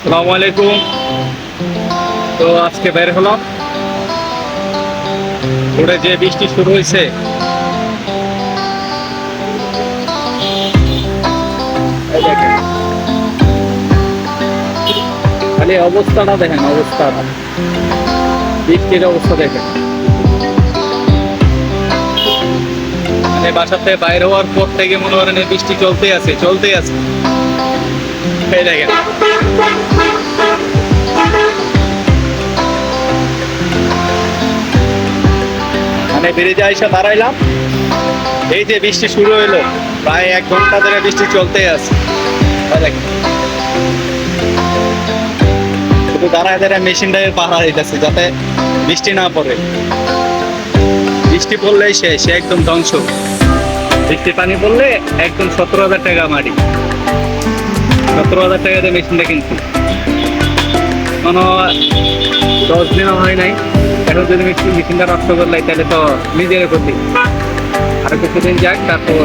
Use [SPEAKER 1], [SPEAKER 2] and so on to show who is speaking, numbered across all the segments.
[SPEAKER 1] আসসালামু আলাইকুম। তো আজকে বের হলাম, রোডে যে বৃষ্টি শুরু হয়েছে, এই দেখেন, খালি অবস্থাটা দেখেন, অবস্থাটা, বৃষ্টির অবস্থা দেখেন। মানে বাসাতে বাইর হওয়ার পর থেকে মনে করেন এই বৃষ্টি চলতেই আছে, চলতেই আছে। এই দেখেন, মানে ব্রিজে এসে দাঁড়াইলাম, এই যে বৃষ্টি শুরু হইলো, প্রায় 1 ঘন্টা ধরে বৃষ্টি চলতেই আছে। এই দেখেন, শুধু দাঁড়ায় দাঁড়ায় মেশিনটাকে পাহারা দিতেছে যাতে বৃষ্টি না পড়ে। বৃষ্টি পড়লেই সে একদম ধ্বংস। বৃষ্টি পানি পড়লে একদম 17,000 টাকা মাটি, 17,000 টাকা দিয়ে মেশিনটা কিনছি। কোনো 10 দিনও হয় নাই, এখন যদি মেশিনটা নষ্ট করলে তাহলে তো নিজের ক্ষতি। আর কিছুদিন যাক, তারপর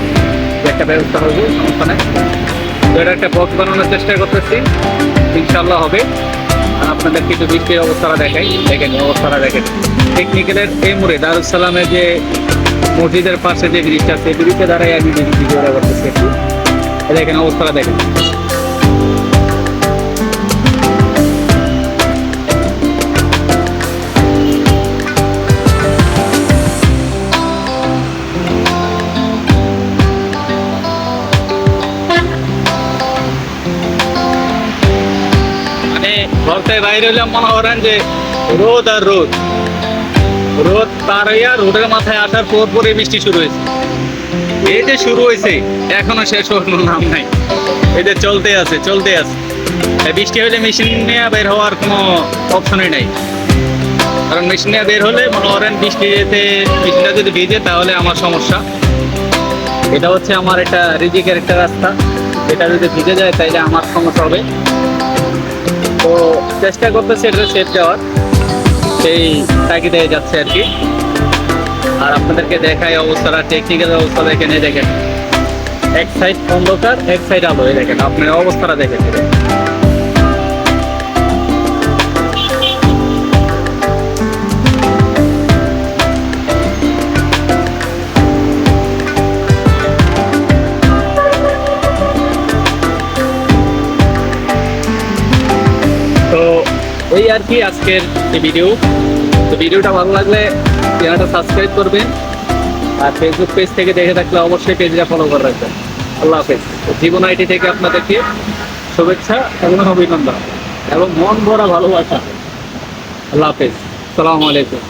[SPEAKER 1] একটা ব্যবস্থা হবে, সমস্যা নেই। তো এটা একটা বক্স বানানোর চেষ্টা করতেছি, ইনশাল্লাহ হবে। আর আপনাদের কিছু বৃষ্টির অবস্থাটা দেখাই, দেখেন অবস্থাটা দেখেন। টেকনিক্যালের এই মোড়ে দারুস সালামের যে মসজিদের পাশে যে ব্রিজটা আছে, ব্রিজে দাঁড়াই আমি ভিডিওটা করতেছি একটু। দেখেন অবস্থাটা দেখেন। মানে ঘর থেকে বাইরে হইলাম, মনে করেন যে রোদ আর রোদ, রোদ পার হইয়া রোদের মাথায় আসার পর পরে বৃষ্টি শুরু হয়েছে। এই যে শুরু হয়েছে, এখনো শেষ হওয়ার নাম নাই। এই যে চলতে আছে, চলতে আছে। বৃষ্টি হলে মেশিন নিয়ে বের হওয়ার কোনো অপশনই নাই, কারণ মেশিন নিয়ে বের হলে মনে করেন বৃষ্টিতে মেশিনটা যদি ভিজে তাহলে আমার সমস্যা। এটা হচ্ছে আমার একটা রিজিকের একটা রাস্তা, এটা যদি ভিজে যায় তাইলে আমার সমস্যা হবে। তো চেষ্টা করতেছি এটা সেফ যাওয়ার, সেই তাগিদে যাচ্ছে আর কি। আর আপনাদেরকে দেখাই অবস্থাটা, টেকনিক্যাল অবস্থা দেখেন। এই দেখেন, এক সাইড অন্ধকার, এক সাইড আলো। এই দেখেন, আপনার অবস্থাটা দেখেন। তো এই আর কি আজকের এই ভিডিও। তো ভিডিওটা ভালো লাগলে চ্যানেলটা সাবস্ক্রাইব করবেন, আর ফেসবুক পেজ থেকে দেখে থাকলে অবশ্যই পেজটা ফলো করে রাখবেন। আল্লাহ হাফেজ। জীবন আইটি থেকে আপনাদেরকে শুভেচ্ছা এবং অভিনন্দন এবং মন ভরা ভালোবাসা। আল্লাহ হাফেজ, আসসালামু আলাইকুম।